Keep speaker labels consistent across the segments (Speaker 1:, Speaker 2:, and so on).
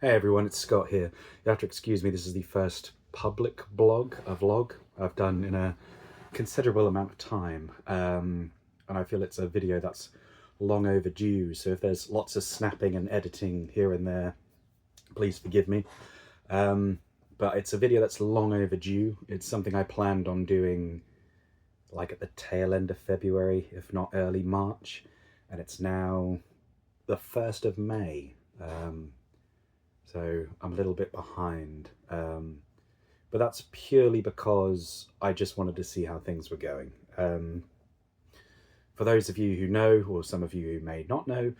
Speaker 1: Hey everyone, it's Scott here. You have to excuse me, this is the first public vlog I've done in a considerable amount of time. And I feel it's a video that's long overdue, so if there's lots of snapping and editing here and there, please forgive me. But it's a video that's long overdue. It's something I planned on doing like at the tail end of February, if not early March, and it's now the 1st of May. So I'm a little bit behind, but that's purely because I just wanted to see how things were going. For those of you who know, or some of you who may not know,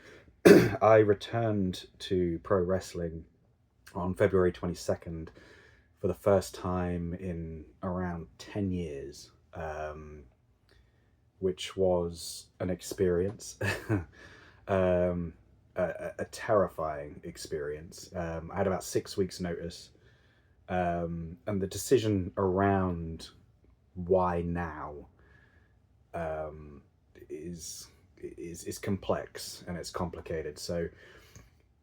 Speaker 1: I returned to pro wrestling on February 22nd for the first time in around 10 years, which was an experience. A terrifying experience. I had about 6 weeks notice, and the decision around why now is complex and it's complicated. So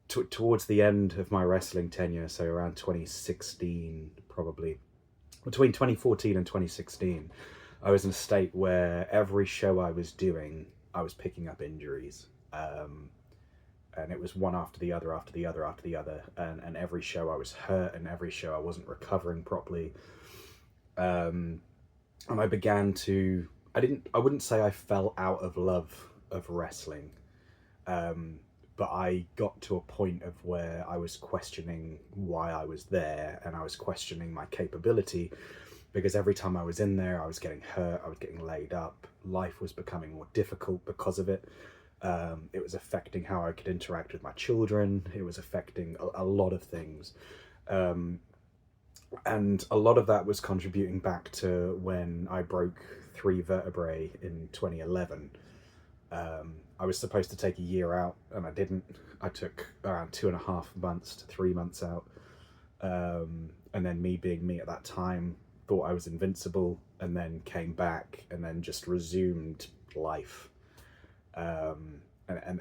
Speaker 1: towards the end of my wrestling tenure, so around 2016, probably between 2014 and 2016, I was in a state where every show I was doing, I was picking up injuries. And it was one after the other, after the other, after the other, and every show I was hurt, and every show I wasn't recovering properly, and I began to, I wouldn't say I fell out of love of wrestling, but I got to a point of where I was questioning why I was there, and I was questioning my capability, because every time I was in there, I was getting hurt, I was getting laid up, life was becoming more difficult because of it. It was affecting how I could interact with my children. It was affecting a lot of things. And a lot of that was contributing back to when I broke 3 vertebrae in 2011. I was supposed to take a year out and I didn't. I took around 2.5 months to 3 months out. And then me being me at that time, thought I was invincible, and then came back and then just resumed life.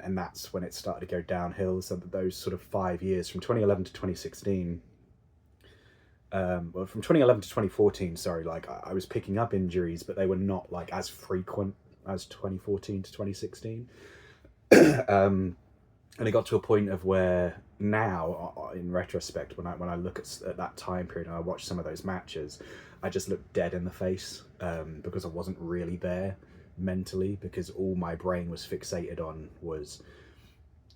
Speaker 1: And that's when it started to go downhill. So that those sort of 5 years from 2011 to 2016, well, from 2011 to 2014, sorry, like I was picking up injuries, but they were not like as frequent as 2014 to 2016. And it got to a point of where now, in retrospect, when I look at that time period and I watch some of those matches, I just look dead in the face, because I wasn't really there mentally, because all my brain was fixated on was,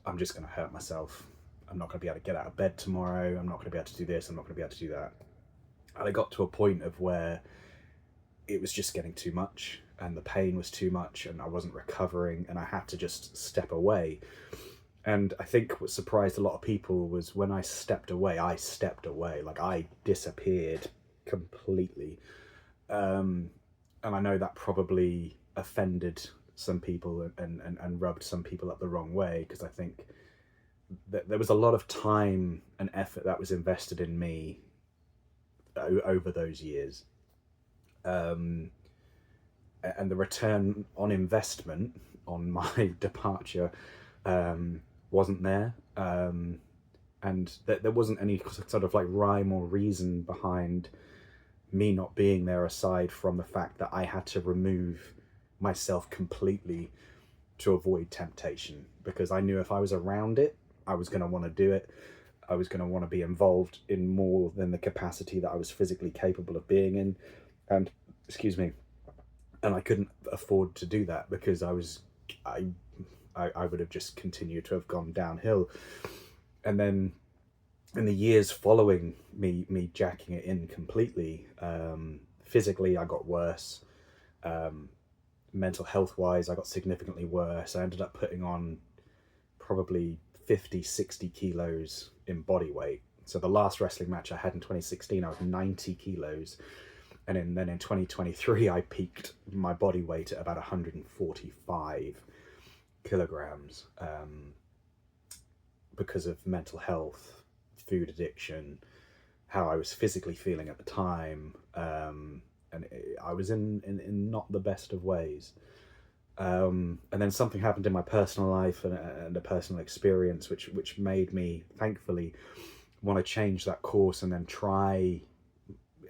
Speaker 1: I'm just going to hurt myself. I'm not going to be able to get out of bed tomorrow. I'm not going to be able to do this. I'm not going to be able to do that. And I got to a point of where it was just getting too much, and the pain was too much, and I wasn't recovering, and I had to just step away. And I think what surprised a lot of people was when I stepped away, like I disappeared completely. And I know that probably offended some people and rubbed some people up the wrong way, because I think that there was a lot of time and effort that was invested in me over those years. And the return on investment on my departure wasn't there. And there wasn't any sort of like rhyme or reason behind me not being there, aside from the fact that I had to remove myself completely to avoid temptation, because I knew if I was around it, I was going to want to do it. I was going to want to be involved in more than the capacity that I was physically capable of being in. And, excuse me, and I couldn't afford to do that, because I would have just continued to have gone downhill. And then in the years following me jacking it in completely, physically I got worse. Mental health wise, I got significantly worse. I ended up putting on probably 50-60 kilos in body weight. So the last wrestling match I had in 2016, I was 90 kilos. And then in 2023, I peaked my body weight at about 145 kilograms, because of mental health, food addiction, how I was physically feeling at the time. And I was in not the best of ways. And then something happened in my personal life and a personal experience which made me, thankfully, want to change that course and then try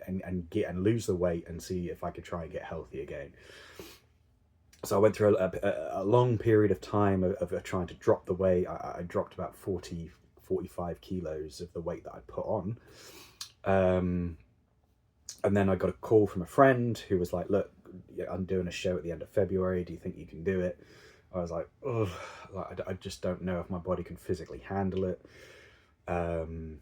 Speaker 1: and lose the weight and see if I could try and get healthy again. So I went through a long period of time of trying to drop the weight. I dropped about 45 kilos of the weight that I'd put on. And then I got a call from a friend who was like, look, I'm doing a show at the end of February. Do you think you can do it? I was like, oh, I just don't know if my body can physically handle it. And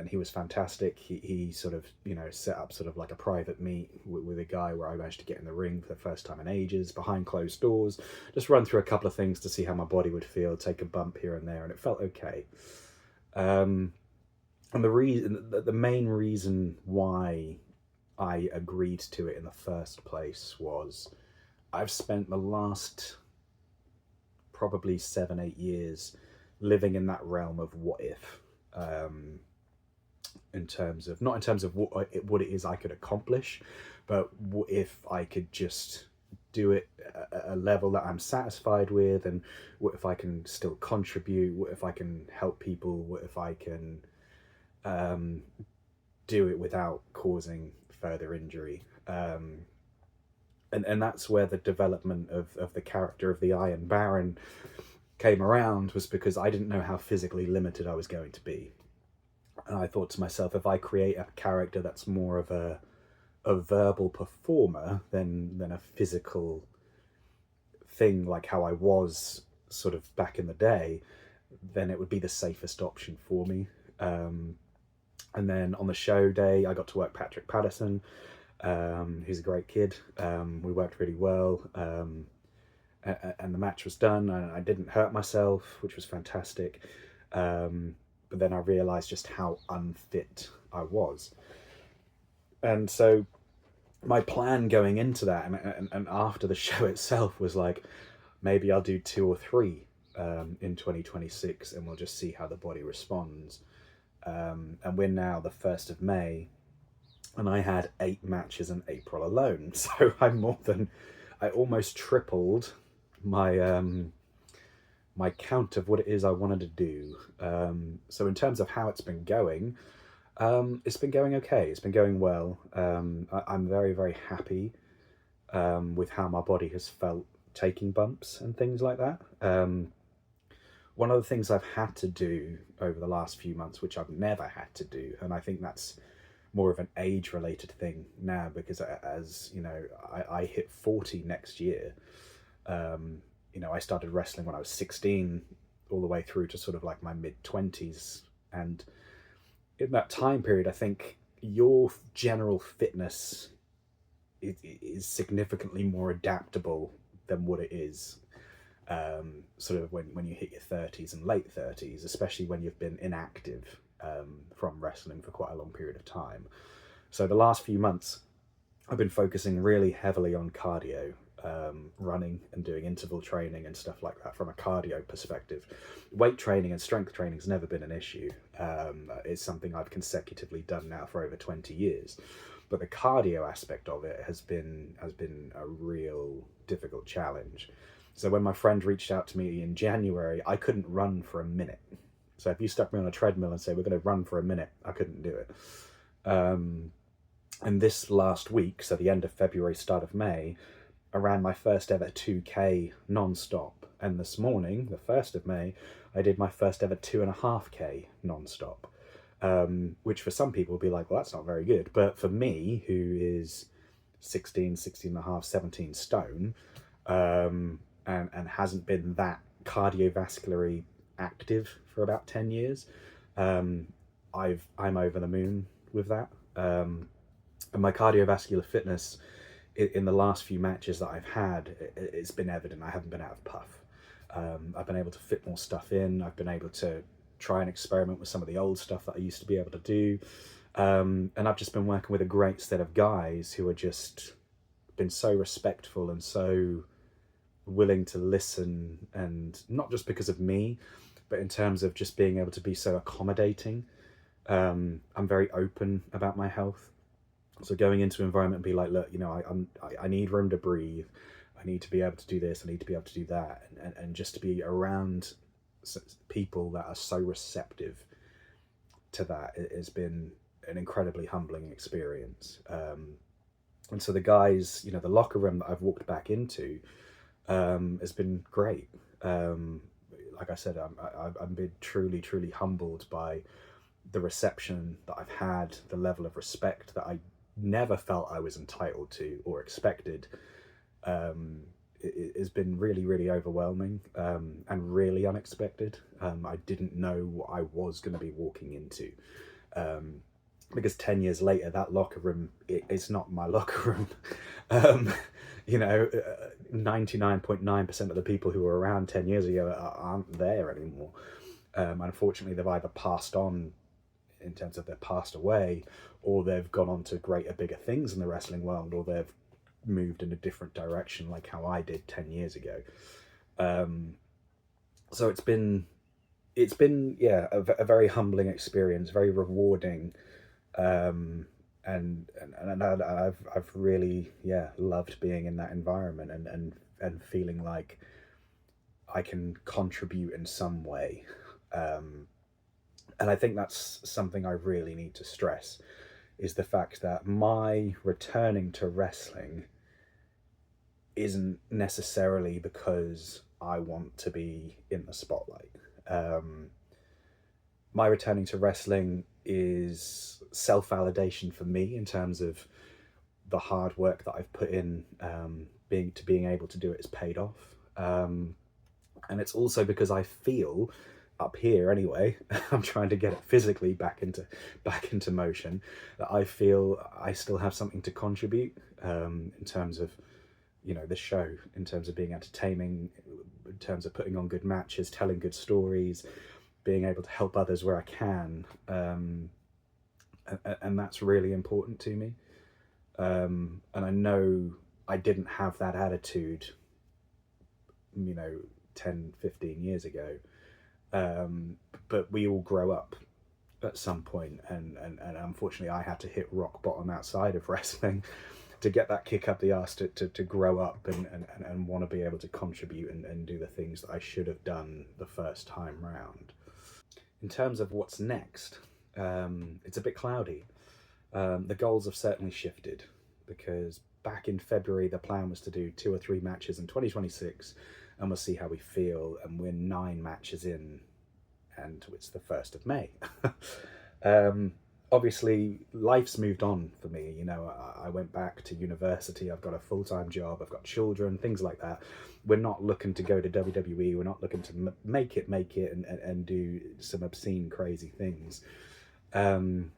Speaker 1: he was fantastic. He sort of, set up sort of like a private meet with a guy where I managed to get in the ring for the first time in ages, behind closed doors, just run through a couple of things to see how my body would feel, take a bump here and there, and it felt okay. And the main reason why I agreed to it in the first place was I've spent the last probably 7-8 years living in that realm of what if, in terms of, not in terms of what it is I could accomplish, but what if I could just do it at a level that I'm satisfied with, and what if I can still contribute, what if I can help people, what if I can do it without causing further injury. And that's where the development of the character of the Iron Baron came around, was because I didn't know how physically limited I was going to be. And I thought to myself, if I create a character that's more of a verbal performer than a physical thing, like how I was sort of back in the day, then it would be the safest option for me. And then on the show day, I got to work Patrick Patterson, who's a great kid. We worked really well, and the match was done, and I didn't hurt myself, which was fantastic. But then I realised just how unfit I was. And so my plan going into that and after the show itself was like, maybe I'll do 2 or 3 in 2026, and we'll just see how the body responds. And we're now the 1st of May, and I had 8 matches in April alone. So I almost tripled my my count of what it is I wanted to do. So in terms of how it's been going okay. It's been going well. I'm very, very happy with how my body has felt taking bumps and things like that. One of the things I've had to do over the last few months, which I've never had to do, and I think that's more of an age-related thing now, because as you know, I hit 40 next year. I started wrestling when I was 16, all the way through to sort of like my mid-20s, and in that time period, I think your general fitness is significantly more adaptable than what it is sort of when you hit your 30s and late 30s, especially when you've been inactive from wrestling for quite a long period of time. So the last few months, I've been focusing really heavily on cardio, running and doing interval training and stuff like that from a cardio perspective. Weight training and strength training has never been an issue. It's something I've consecutively done now for over 20 years. But the cardio aspect of it has been a real difficult challenge. So when my friend reached out to me in January, I couldn't run for a minute. So if you stuck me on a treadmill and say, we're going to run for a minute, I couldn't do it. And this last week, so the end of February, start of May, I ran my first ever 2K non-stop. And this morning, the 1st of May, I did my first ever 2.5K non-stop. Which for some people will be like, well, that's not very good. But for me, who is 16 and a half, 17 stone, and hasn't been that cardiovascularly active for about 10 years, I'm over the moon with that. And my cardiovascular fitness in the last few matches that I've had, it's been evident. I haven't been out of puff. I've been able to fit more stuff in. I've been able to try and experiment with some of the old stuff that I used to be able to do. And I've just been working with a great set of guys who are just been so respectful and so willing to listen, and not just because of me, but in terms of just being able to be so accommodating. I'm very open about my health. So going into an environment and be like, look, I need room to breathe. I need to be able to do this. I need to be able to do that. And just to be around people that are so receptive to that, it has been an incredibly humbling experience. And so the guys, the locker room that I've walked back into has been great. Like I said, I've been truly, truly humbled by the reception that I've had, the level of respect that I never felt I was entitled to or expected. It has been really, really overwhelming, and really unexpected. I didn't know what I was going to be walking into. Because 10 years later, that locker room, it's not my locker room. um, 99.9% of the people who were around 10 years ago aren't there anymore. Unfortunately, they've either passed on in terms of they've passed away, or they've gone on to greater, bigger things in the wrestling world, or they've moved in a different direction like how I did 10 years ago. So it's been yeah, a very humbling experience, very rewarding. And I've really, yeah, loved being in that environment and feeling like I can contribute in some way. And I think that's something I really need to stress, is the fact that my returning to wrestling isn't necessarily because I want to be in the spotlight. My returning to wrestling is self-validation for me in terms of the hard work that I've put in. Being able to do it has paid off. And it's also because I feel, up here anyway, I'm trying to get it physically back into motion, that I feel I still have something to contribute, in terms of the show, in terms of being entertaining, in terms of putting on good matches, telling good stories, being able to help others where I can, and that's really important to me. And I know I didn't have that attitude 10, 15 years ago, but we all grow up at some point, and unfortunately I had to hit rock bottom outside of wrestling to get that kick up the arse to grow up and want to be able to contribute and do the things that I should have done the first time round. In terms of what's next, it's a bit cloudy. The goals have certainly shifted, because back in February the plan was to do 2 or 3 matches in 2026, and we'll see how we feel, and we're 9 matches in and it's the 1st of May. Obviously life's moved on for me. I went back to university, I've got a full-time job, I've got children, things like that. We're not looking to go to WWE, we're not looking to make it and do some obscene, crazy things. I'm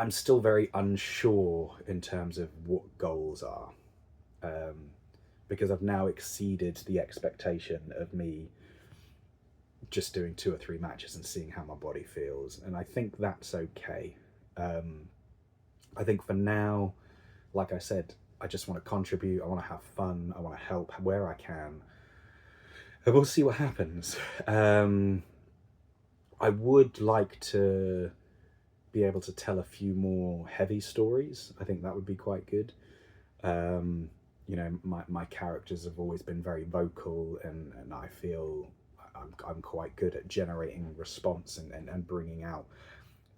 Speaker 1: still very unsure in terms of what goals are, because I've now exceeded the expectation of me just doing 2 or 3 matches and seeing how my body feels, and I think that's okay. I think for now, like I said, I just want to contribute, I want to have fun, I want to help where I can, and we'll see what happens. I would like to be able to tell a few more heavy stories. I think that would be quite good. My characters have always been very vocal, and I feel I'm quite good at generating response and bringing out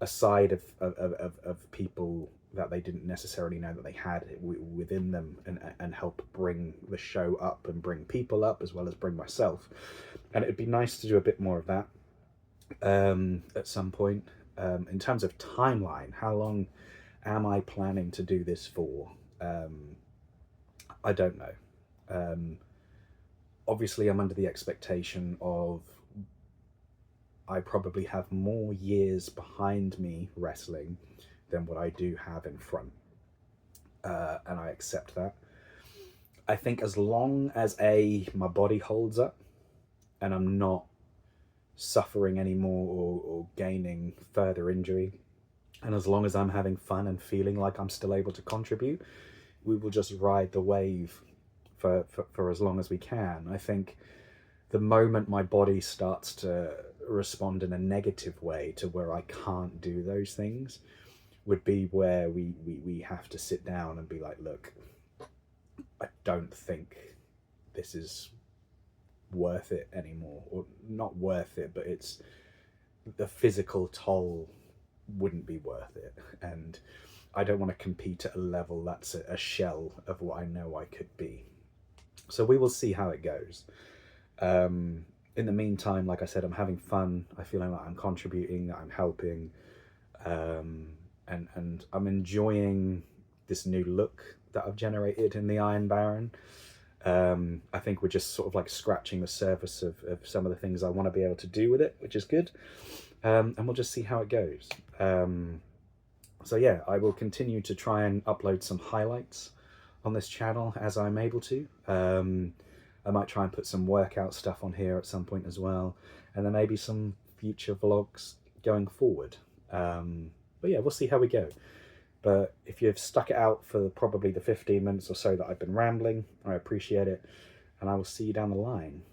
Speaker 1: a side of people that they didn't necessarily know that they had within them, and help bring the show up and bring people up as well as bring myself. And it'd be nice to do a bit more of that at some point. In terms of timeline, how long am I planning to do this for? I don't know. Obviously I'm under the expectation of I probably have more years behind me wrestling than what I do have in front. And I accept that. I think as long as my body holds up and I'm not suffering anymore or gaining further injury, and as long as I'm having fun and feeling like I'm still able to contribute, we will just ride the wave for as long as we can. I think the moment my body starts to respond in a negative way to where I can't do those things would be where we have to sit down and be like, look, I don't think this is worth it anymore, or not worth it, but the physical toll wouldn't be worth it, and I don't want to compete at a level that's a shell of what I know I could be. So we will see how it goes. In the meantime, like I said, I'm having fun. I feel like I'm contributing, I'm helping, and I'm enjoying this new look that I've generated in the Iron Baron. I think we're just sort of like scratching the surface of some of the things I want to be able to do with it, which is good. And we'll just see how it goes. So yeah, I will continue to try and upload some highlights on this channel as I'm able to. I might try and put some workout stuff on here at some point as well, and then maybe some future vlogs going forward. But yeah, we'll see how we go. But if you've stuck it out for probably the 15 minutes or so that I've been rambling, I appreciate it, and I will see you down the line.